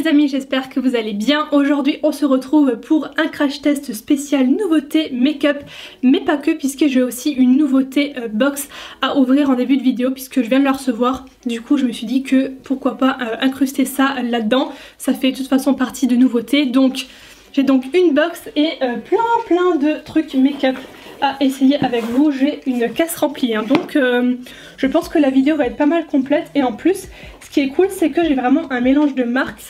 les amis, j'espère que vous allez bien. Aujourd'hui on se retrouve pour un crash test spécial nouveauté make-up, mais pas que, puisque j'ai aussi une nouveauté box à ouvrir en début de vidéo puisque je viens de la recevoir. Du coup je me suis dit que pourquoi pas incruster ça là-dedans, ça fait de toute façon partie de nouveautés. Donc j'ai donc une box et plein de trucs make-up à essayer avec vous. J'ai une caisse remplie hein. Donc je pense que la vidéo va être pas mal complète, et en plus ce qui est cool c'est que j'ai vraiment un mélange de marques.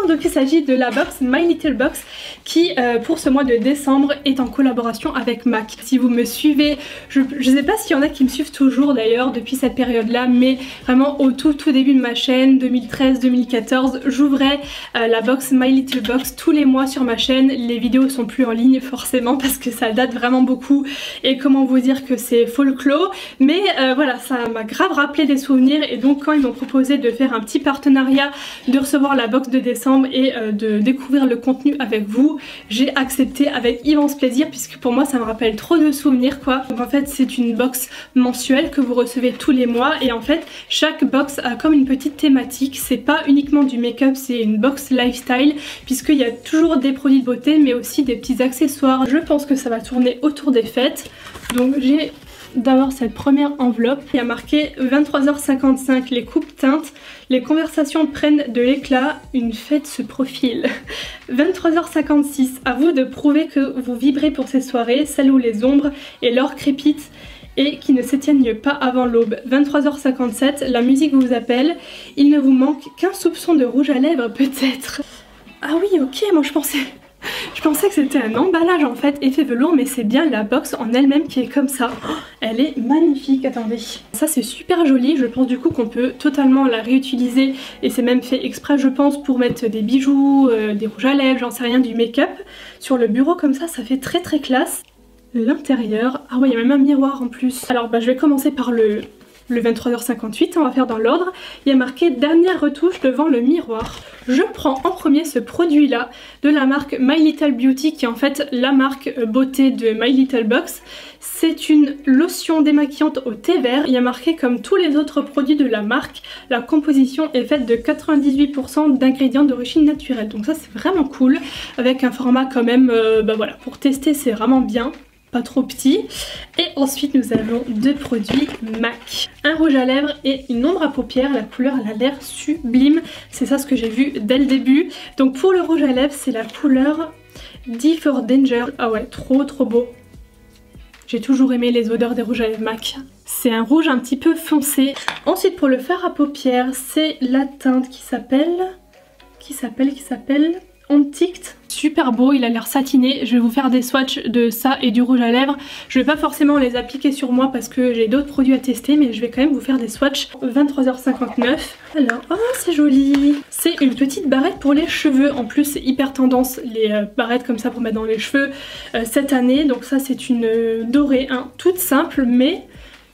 Donc il s'agit de la box My Little Box qui pour ce mois de décembre est en collaboration avec MAC. Si vous me suivez, je sais pas s'il y en a qui me suivent toujours d'ailleurs depuis cette période là, mais vraiment au tout début de ma chaîne 2013-2014 j'ouvrais la box My Little Box tous les mois sur ma chaîne. Les vidéos sont plus en ligne forcément parce que ça date vraiment beaucoup et comment vous dire que c'est folklore, mais voilà, ça m'a grave rappelé des souvenirs. Et donc quand ils m'ont proposé de faire un petit partenariat, de recevoir la box de décembre et de découvrir le contenu avec vous, j'ai accepté avec immense plaisir puisque pour moi ça me rappelle trop de souvenirs quoi. Donc en fait c'est une box mensuelle que vous recevez tous les mois, et en fait chaque box a comme une petite thématique. C'est pas uniquement du make-up, c'est une box lifestyle puisqu'il y a toujours des produits de beauté mais aussi des petits accessoires. Je pense que ça va tourner autour des fêtes. Donc j'ai d'abord cette première enveloppe qui a marqué 23h55, les coupes teintes, les conversations prennent de l'éclat, une fête se profile. 23h56, à vous de prouver que vous vibrez pour ces soirées, celles où les ombres et l'or crépitent et qui ne s'éteignent pas avant l'aube. 23h57, la musique vous appelle, il ne vous manque qu'un soupçon de rouge à lèvres peut-être. Ah oui, ok, moi je pensais que c'était un emballage en fait, effet velours, mais c'est bien la box en elle-même qui est comme ça. Oh, elle est magnifique, attendez. Ça c'est super joli, je pense du coup qu'on peut totalement la réutiliser, et c'est même fait exprès je pense pour mettre des bijoux, des rouges à lèvres, j'en sais rien, du make-up. Sur le bureau comme ça fait très classe. L'intérieur, ah ouais, il y a même un miroir en plus. Alors bah je vais commencer par le 23h58, on va faire dans l'ordre. Il y a marqué dernière retouche devant le miroir. Je prends en premier ce produit là de la marque My Little Beauty, qui est en fait la marque beauté de My Little Box. C'est une lotion démaquillante au thé vert. Il y a marqué comme tous les autres produits de la marque, la composition est faite de 98% d'ingrédients d'origine naturelle. Donc ça c'est vraiment cool, avec un format quand même, bah voilà, pour tester c'est vraiment bien. Pas trop petit. Et ensuite nous avons deux produits MAC, un rouge à lèvres et une ombre à paupières. La couleur elle a l'air sublime, c'est ça ce que j'ai vu dès le début. Donc pour le rouge à lèvres c'est la couleur D for Danger. Ah ouais, trop beau. J'ai toujours aimé les odeurs des rouges à lèvres MAC. C'est un rouge un petit peu foncé. Ensuite pour le fard à paupières c'est la teinte qui s'appelle Ontict. Super beau, il a l'air satiné. Je vais vous faire des swatchs de ça et du rouge à lèvres. Je vais pas forcément les appliquer sur moi parce que j'ai d'autres produits à tester, mais je vais quand même vous faire des swatchs. 23h59. Alors, oh c'est joli. C'est une petite barrette pour les cheveux. En plus c'est hyper tendance les barrettes comme ça pour mettre dans les cheveux cette année. Donc ça c'est une dorée, hein, toute simple mais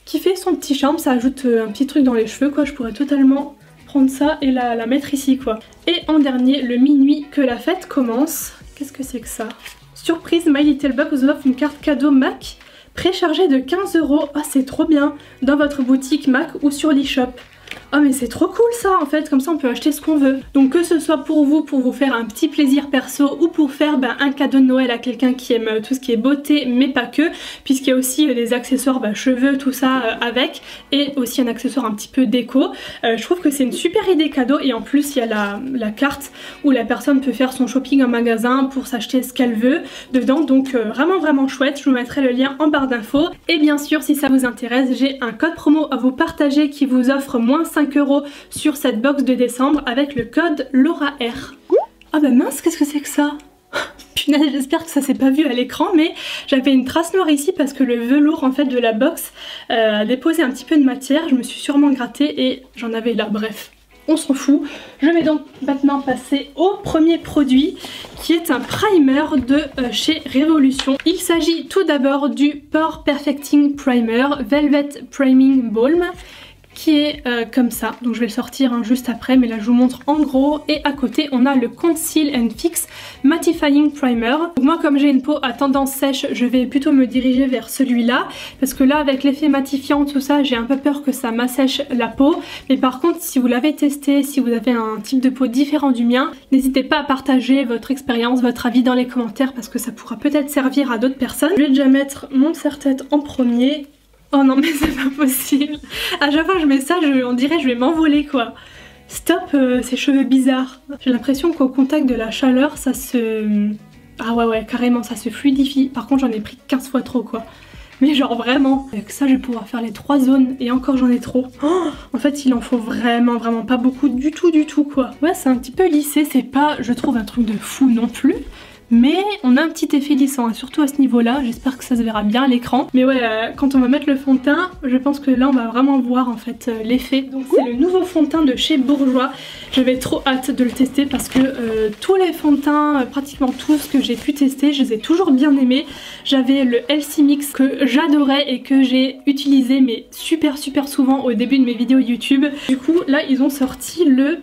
qui fait son petit charme. Ça ajoute un petit truc dans les cheveux quoi. Je pourrais totalement prendre ça et la mettre ici quoi. Et en dernier, le minuit que la fête commence. Qu'est-ce que c'est que ça? Surprise, My Little Box vous offre une carte cadeau MAC préchargée de 15 €. Ah c'est trop bien, dans votre boutique MAC ou sur l'e-shop. Oh mais c'est trop cool ça en fait, comme ça on peut acheter ce qu'on veut. Donc que ce soit pour vous faire un petit plaisir perso, ou pour faire un cadeau de Noël à quelqu'un qui aime tout ce qui est beauté mais pas que, puisqu'il y a aussi des accessoires cheveux, tout ça avec, et aussi un accessoire un petit peu déco. Je trouve que c'est une super idée cadeau, et en plus il y a la carte où la personne peut faire son shopping en magasin pour s'acheter ce qu'elle veut dedans. Donc vraiment chouette, je vous mettrai le lien en barre d'infos. Et bien sûr si ça vous intéresse, j'ai un code promo à vous partager qui vous offre moins 5 € sur cette box de décembre avec le code LauraR. Ah bah mince, qu'est-ce que c'est que ça? Punaise, j'espère que ça s'est pas vu à l'écran, mais j'avais une trace noire ici parce que le velours en fait de la box a déposé un petit peu de matière. Je me suis sûrement grattée et j'en avais là, bref. On s'en fout. Je vais donc maintenant passer au premier produit qui est un primer de chez Révolution. Il s'agit tout d'abord du Pore Perfecting Primer Velvet Priming Balm qui est comme ça, donc je vais le sortir hein, juste après, mais là je vous montre en gros. Et à côté on a le Conceal and Fix Mattifying Primer. Donc moi comme j'ai une peau à tendance sèche, je vais plutôt me diriger vers celui-là, parce que là avec l'effet mattifiant tout ça, j'ai un peu peur que ça m'assèche la peau. Mais par contre si vous l'avez testé, si vous avez un type de peau différent du mien, n'hésitez pas à partager votre expérience, votre avis dans les commentaires, parce que ça pourra peut-être servir à d'autres personnes. Je vais déjà mettre mon serre-tête en premier. Oh non mais c'est pas possible. À chaque fois que je mets ça, on dirait que je vais m'envoler quoi. Stop ces cheveux bizarres. J'ai l'impression qu'au contact de la chaleur, ça se... Ah ouais carrément, ça se fluidifie. Par contre j'en ai pris 15 fois trop quoi. Mais genre vraiment, avec ça je vais pouvoir faire les 3 zones et encore j'en ai trop. Oh, en fait il en faut vraiment pas beaucoup du tout quoi. Ouais c'est un petit peu lissé, c'est pas je trouve un truc de fou non plus. Mais on a un petit effet lissant, hein, surtout à ce niveau-là. J'espère que ça se verra bien à l'écran. Mais ouais, quand on va mettre le fond de teint, je pense que là on va vraiment voir en fait l'effet. Donc c'est le nouveau fond de teint de chez Bourjois. J'avais trop hâte de le tester parce que tous les fonds de teint, pratiquement tous que j'ai pu tester, je les ai toujours bien aimés. J'avais le LC Mix que j'adorais et que j'ai utilisé mais super souvent au début de mes vidéos YouTube. Du coup là ils ont sorti le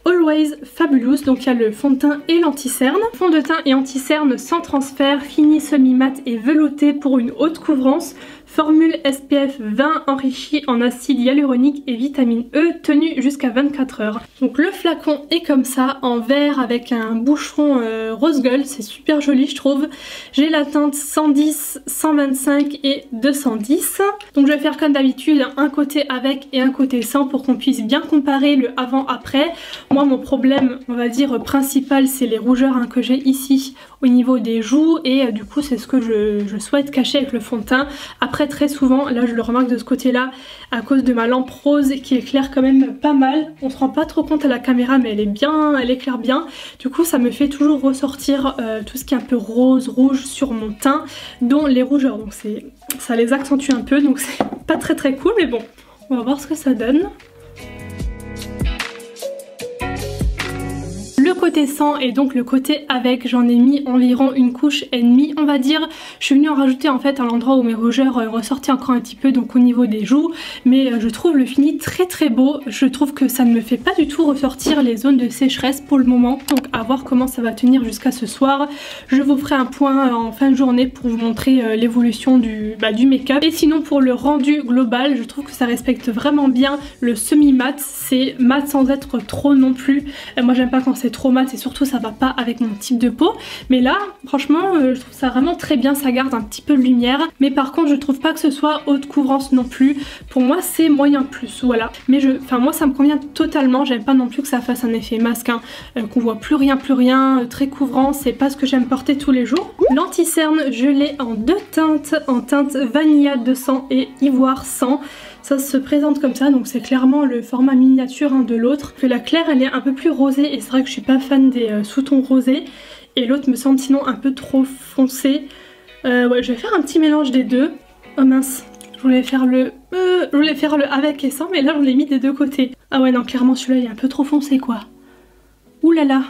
Always Fabulous, donc il y a le fond de teint et l'anti-cerne. Fond de teint et anti-cerne sans transfert, fini semi-mat et velouté pour une haute couvrance. Formule SPF 20 enrichie en acide hyaluronique et vitamine E, tenue jusqu'à 24 heures. Donc le flacon est comme ça, en vert avec un boucheron rose gold, c'est super joli je trouve. J'ai la teinte 110, 125 et 210. Donc je vais faire comme d'habitude un côté avec et un côté sans pour qu'on puisse bien comparer le avant-après. Moi mon problème on va dire principal c'est les rougeurs hein, que j'ai ici au niveau des joues et du coup c'est ce que je souhaite cacher avec le fond de teint. Après très souvent, là je le remarque de ce côté là, à cause de ma lampe rose qui éclaire quand même pas mal. On se rend pas trop compte à la caméra mais elle éclaire bien. Du coup ça me fait toujours ressortir tout ce qui est un peu rose, rouge sur mon teint, dont les rougeurs. Donc ça les accentue un peu, donc c'est pas très cool mais bon, on va voir ce que ça donne. Le côté sans et donc le côté avec, j'en ai mis environ une couche et demie on va dire. Je suis venue en rajouter en fait à l'endroit où mes rougeurs ressortaient encore un petit peu, donc au niveau des joues. Mais je trouve le fini très beau. Je trouve que ça ne me fait pas du tout ressortir les zones de sécheresse pour le moment. Donc à voir comment ça va tenir jusqu'à ce soir. Je vous ferai un point en fin de journée pour vous montrer l'évolution du make-up. Et sinon pour le rendu global, je trouve que ça respecte vraiment bien le semi-mat. C'est mat sans être trop non plus. Moi j'aime pas quand c'est trop mat et surtout ça va pas avec mon type de peau. Mais là franchement je trouve ça vraiment très bien, ça garde un petit peu de lumière. Mais par contre je trouve pas que ce soit haute couvrance non plus. Pour moi c'est moyen plus, voilà. Mais moi ça me convient totalement, j'aime pas non plus que ça fasse un effet masque, hein, qu'on voit plus rien, très couvrant, c'est pas ce que j'aime porter tous les jours. L'anti-cerne je l'ai en 2 teintes, en teinte Vanilla 200 et Ivoire 100. Ça se présente comme ça, donc c'est clairement le format miniature hein, de l'autre. La claire elle est un peu plus rosée et c'est vrai que je suis pas fan des sous-tons rosés. Et l'autre me semble sinon un peu trop foncé. Ouais, je vais faire un petit mélange des deux. Oh mince, je voulais faire le avec et sans, mais là je l'ai mis des deux côtés. Ah ouais non, clairement celui-là il est un peu trop foncé quoi. Ouh là là.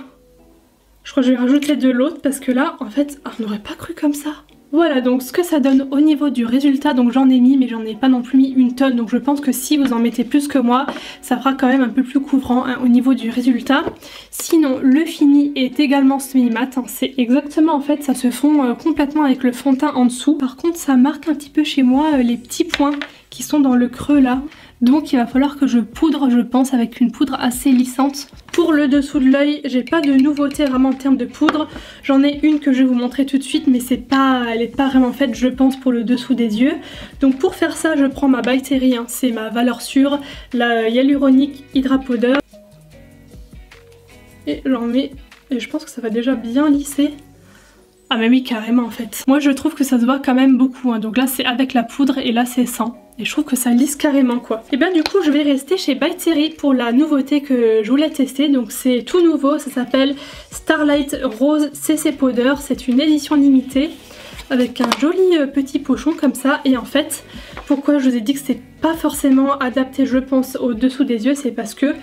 Je crois que je vais rajouter de l'autre parce que là en fait, on n'aurait pas cru comme ça. Voilà donc ce que ça donne au niveau du résultat, donc j'en ai mis mais j'en ai pas non plus mis une tonne, donc je pense que si vous en mettez plus que moi ça fera quand même un peu plus couvrant hein, au niveau du résultat. Sinon le fini est également semi-mat, hein, c'est exactement en fait ça se fond complètement avec le fond de teint en dessous. Par contre ça marque un petit peu chez moi les petits points qui sont dans le creux là. Donc il va falloir que je poudre je pense avec une poudre assez lissante. Pour le dessous de l'œil j'ai pas de nouveauté vraiment en termes de poudre. J'en ai une que je vais vous montrer tout de suite mais elle est pas vraiment faite je pense pour le dessous des yeux. Donc pour faire ça je prends ma By Terry, hein, c'est ma valeur sûre, la Hyaluronic Hydra Powder. Et j'en mets et je pense que ça va déjà bien lisser. Ah mais oui carrément en fait. Moi je trouve que ça se voit quand même beaucoup hein. Donc là c'est avec la poudre et là c'est sans. Et je trouve que ça lisse carrément quoi. Et bien du coup je vais rester chez By Terry pour la nouveauté que je voulais tester. Donc c'est tout nouveau, ça s'appelle Starlight Rose CC Powder. C'est une édition limitée avec un joli petit pochon comme ça. Et en fait pourquoi je vous ai dit que c'est pas forcément adapté je pense au dessous des yeux, c'est parce que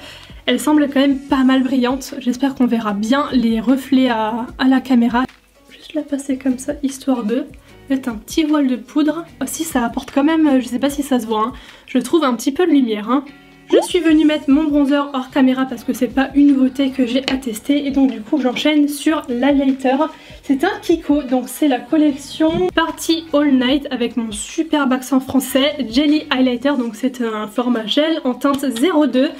elle semble quand même pas mal brillante. J'espère qu'on verra bien les reflets à la caméra. Juste la passer comme ça histoire de mettre un petit voile de poudre. Aussi ça apporte quand même, je sais pas si ça se voit, hein, je trouve un petit peu de lumière. Hein. Je suis venue mettre mon bronzer hors caméra parce que c'est pas une nouveauté que j'ai à tester et donc du coup j'enchaîne sur l'highlighter. C'est un Kiko, donc c'est la collection Party All Night avec mon superbe accent français Jelly Highlighter, donc c'est un format gel en teinte 02.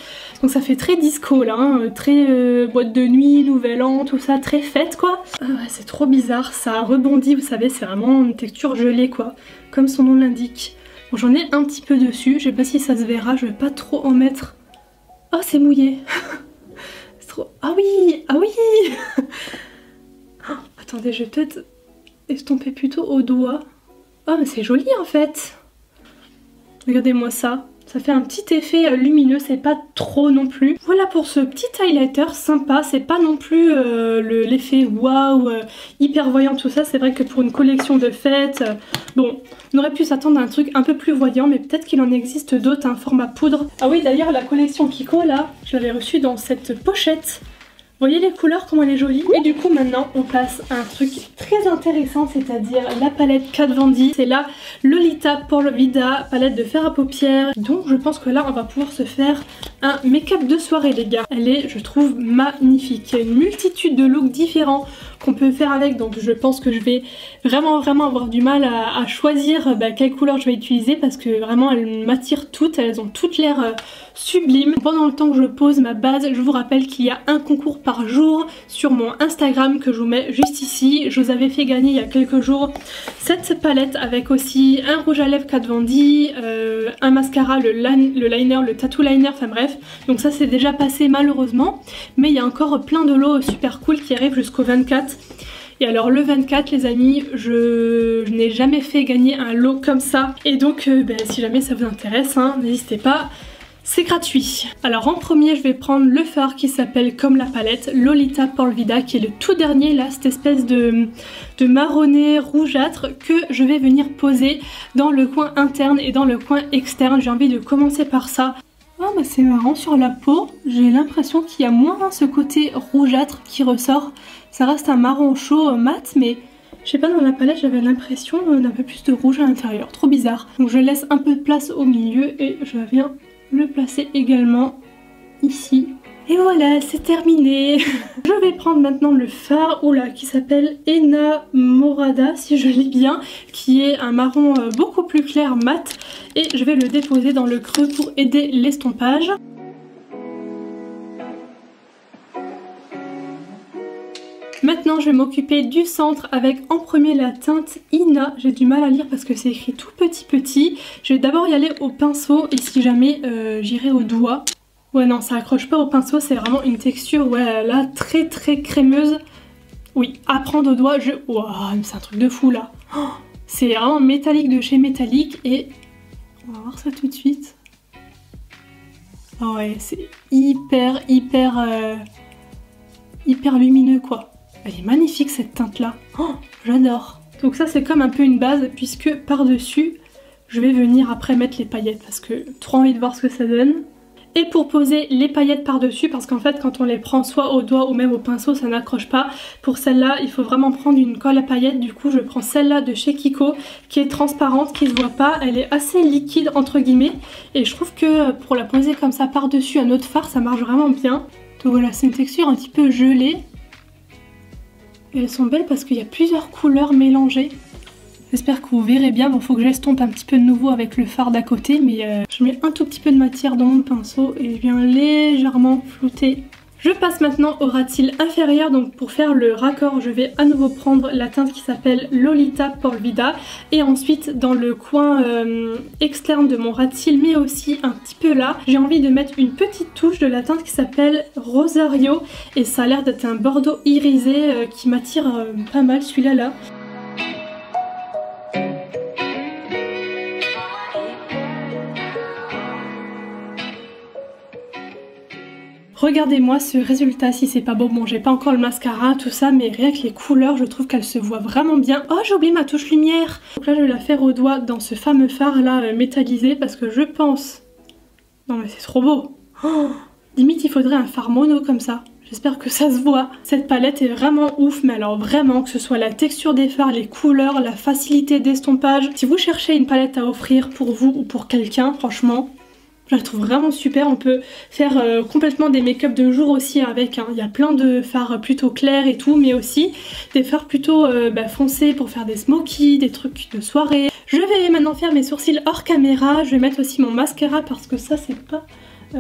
Donc ça fait très disco là, hein, très boîte de nuit, nouvel an, tout ça, très fête quoi. Ah ouais, c'est trop bizarre, ça rebondit, vous savez, c'est vraiment une texture gelée quoi, comme son nom l'indique. Bon, j'en ai un petit peu dessus, je sais pas si ça se verra, je vais pas trop en mettre. Oh c'est mouillé. C'est trop... Ah oui, ah oui. Oh, attendez, je vais peut-être estomper plutôt au doigt. Oh mais c'est joli en fait. Regardez-moi ça. Ça fait un petit effet lumineux, c'est pas trop non plus. Voilà pour ce petit highlighter sympa, c'est pas non plus l'effet waouh, hyper voyant tout ça. C'est vrai que pour une collection de fêtes, bon, on aurait pu s'attendre à un truc un peu plus voyant, mais peut-être qu'il en existe d'autres, un format poudre. Ah oui, d'ailleurs la collection Kiko là, je l'avais reçue dans cette pochette. Vous voyez les couleurs, comment elle est jolie. Et du coup maintenant on passe à un truc très intéressant, c'est-à-dire la palette Kat Von D. C'est la Lolita Por Vida, palette de fer à paupières. Donc je pense que là on va pouvoir se faire un make-up de soirée les gars. Elle est, je trouve, magnifique. Il y a une multitude de looks différents qu'on peut faire avec, donc je pense que je vais vraiment avoir du mal à choisir quelle couleur je vais utiliser parce que vraiment elles m'attirent toutes, elles ont toutes l'air sublimes. Pendant le temps que je pose ma base, je vous rappelle qu'il y a un concours par jour sur mon Instagram que je vous mets juste ici. Je vous avais fait gagner il y a quelques jours cette palette avec aussi un rouge à lèvres Kat Von D, un mascara, le liner, le tattoo liner, enfin bref. Donc ça c'est déjà passé malheureusement, mais il y a encore plein de lots super cool qui arrivent jusqu'au 24. Et alors le 24 les amis, je n'ai jamais fait gagner un lot comme ça. Et donc si jamais ça vous intéresse, hein, n'hésitez pas. C'est gratuit. Alors en premier je vais prendre le fard qui s'appelle comme la palette Lolita Por Vida, qui est le tout dernier là, cette espèce de marronné rougeâtre que je vais venir poser dans le coin interne et dans le coin externe. J'ai envie de commencer par ça. Oh bah c'est marrant, sur la peau j'ai l'impression qu'il y a moins ce côté rougeâtre qui ressort. Ça reste un marron chaud mat, mais je sais pas, dans la palette j'avais l'impression d'un peu plus de rouge à l'intérieur, trop bizarre. Donc je laisse un peu de place au milieu et je viens le placer également ici. Et voilà, c'est terminé. Je vais prendre maintenant le fard qui s'appelle Enamorada, si je lis bien, qui est un marron beaucoup plus clair mat, et je vais le déposer dans le creux pour aider l'estompage. Maintenant je vais m'occuper du centre avec en premier la teinte Ina. J'ai du mal à lire parce que c'est écrit tout petit. Je vais d'abord y aller au pinceau et si jamais j'irai au doigt. Ouais non, ça accroche pas au pinceau, c'est vraiment une texture là très crémeuse. Oui, à prendre au doigt, Wow, c'est un truc de fou là. Oh, c'est vraiment métallique de chez métallique et on va voir ça tout de suite. Oh ouais, c'est hyper lumineux quoi. Elle est magnifique cette teinte là, oh, j'adore. Donc ça c'est comme un peu une base puisque par dessus je vais venir après mettre les paillettes parce que trop envie de voir ce que ça donne. Et pour poser les paillettes par dessus, parce qu'en fait quand on les prend soit au doigt ou même au pinceau ça n'accroche pas. Pour celle-là il faut vraiment prendre une colle à paillettes, du coup je prends celle-là de chez Kiko qui est transparente, qui se voit pas, elle est assez liquide entre guillemets. Et je trouve que pour la poser comme ça par dessus à notre fard ça marche vraiment bien. Donc voilà, c'est une texture un petit peu gelée. Et elles sont belles parce qu'il y a plusieurs couleurs mélangées. J'espère que vous verrez bien. Bon, faut que j'estompe un petit peu de nouveau avec le fard d'à côté, mais je mets un tout petit peu de matière dans mon pinceau et je viens légèrement flouter. Je passe maintenant au ras cils inférieur, donc pour faire le raccord je vais à nouveau prendre la teinte qui s'appelle Lolita Por Vida et ensuite dans le coin externe de mon ras de cils mais aussi un petit peu là, j'ai envie de mettre une petite touche de la teinte qui s'appelle Rosario et ça a l'air d'être un bordeaux irisé qui m'attire pas mal celui-là là. Regardez-moi ce résultat si c'est pas beau. Bon, j'ai pas encore le mascara, tout ça, mais rien que les couleurs, je trouve qu'elles se voient vraiment bien. Oh, j'ai oublié ma touche lumière. Donc là, je vais la faire au doigt dans ce fameux fard là métallisé parce que je pense... Non mais c'est trop beau. Oh, limite, il faudrait un fard mono comme ça. J'espère que ça se voit. Cette palette est vraiment ouf, mais alors vraiment, que ce soit la texture des fards, les couleurs, la facilité d'estompage. Si vous cherchez une palette à offrir pour vous ou pour quelqu'un, franchement... Je la trouve vraiment super. On peut faire complètement des make-up de jour aussi avec. Hein. Il y a plein de fards plutôt clairs et tout, mais aussi des fards plutôt foncés pour faire des smokies, des trucs de soirée. Je vais maintenant faire mes sourcils hors caméra. Je vais mettre aussi mon mascara parce que ça c'est pas...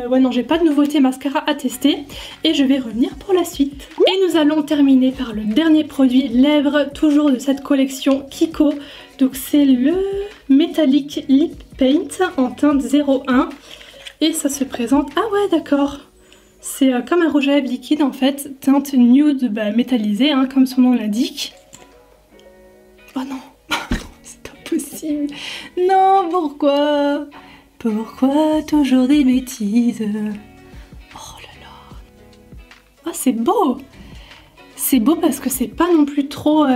ouais non, j'ai pas de nouveauté mascara à tester. Et je vais revenir pour la suite. Et nous allons terminer par le dernier produit lèvres, toujours de cette collection Kiko. Donc c'est le Metallic Lip Paint en teinte 01. Et ça se présente... Ah ouais d'accord. C'est comme un rouge à lèvres liquide en fait. Teinte nude métallisée hein, comme son nom l'indique. Oh non. C'est pas possible. Non, pourquoi? Pourquoi toujours des bêtises? Oh là là. Ah c'est beau. C'est beau parce que c'est pas non plus trop...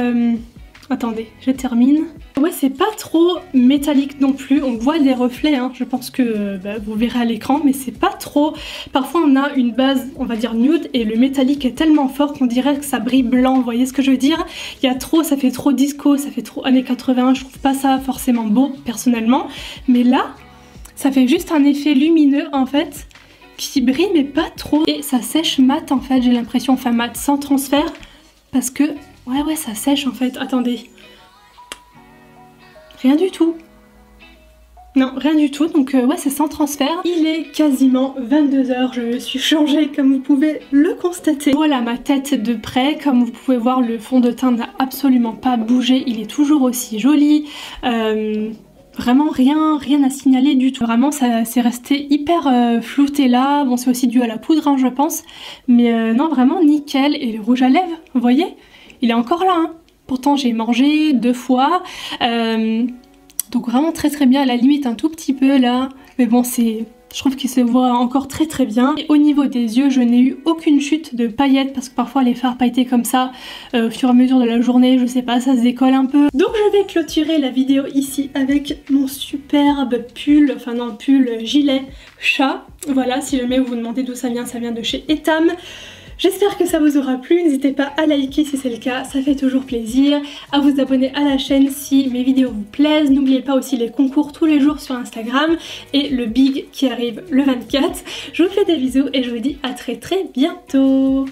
Attendez, je termine. Ouais, c'est pas trop métallique non plus. On voit des reflets, hein. Je pense que vous verrez à l'écran, mais c'est pas trop... Parfois on a une base, on va dire nude, et le métallique est tellement fort qu'on dirait que ça brille blanc, vous voyez ce que je veux dire? Il y a trop, ça fait trop disco, ça fait trop années 80, je trouve pas ça forcément beau personnellement. Mais là, ça fait juste un effet lumineux en fait, qui brille mais pas trop. Et ça sèche mat en fait, j'ai l'impression, enfin mat sans transfert, parce que... Ouais, ça sèche en fait. Attendez. Rien du tout. Non, rien du tout. Donc ouais, c'est sans transfert. Il est quasiment 22 h. Je me suis changée comme vous pouvez le constater. Voilà ma tête de près. Comme vous pouvez voir, le fond de teint n'a absolument pas bougé. Il est toujours aussi joli. Vraiment rien à signaler du tout. Vraiment, ça c'est resté hyper flouté là. Bon, c'est aussi dû à la poudre, hein, je pense. Mais non, vraiment nickel. Et le rouge à lèvres, vous voyez ? Il est encore là, hein. Pourtant j'ai mangé 2 fois, donc vraiment très bien, à la limite un tout petit peu là, mais bon je trouve qu'il se voit encore très bien. Et au niveau des yeux, je n'ai eu aucune chute de paillettes parce que parfois les fards pailletés comme ça, au fur et à mesure de la journée, je sais pas, ça se décolle un peu. Donc je vais clôturer la vidéo ici avec mon superbe pull, enfin non pull, gilet chat. Voilà, si jamais vous vous demandez d'où ça vient de chez Etam. J'espère que ça vous aura plu, n'hésitez pas à liker si c'est le cas, ça fait toujours plaisir, à vous abonner à la chaîne si mes vidéos vous plaisent, n'oubliez pas aussi les concours tous les jours sur Instagram et le big qui arrive le 24. Je vous fais des bisous et je vous dis à très bientôt.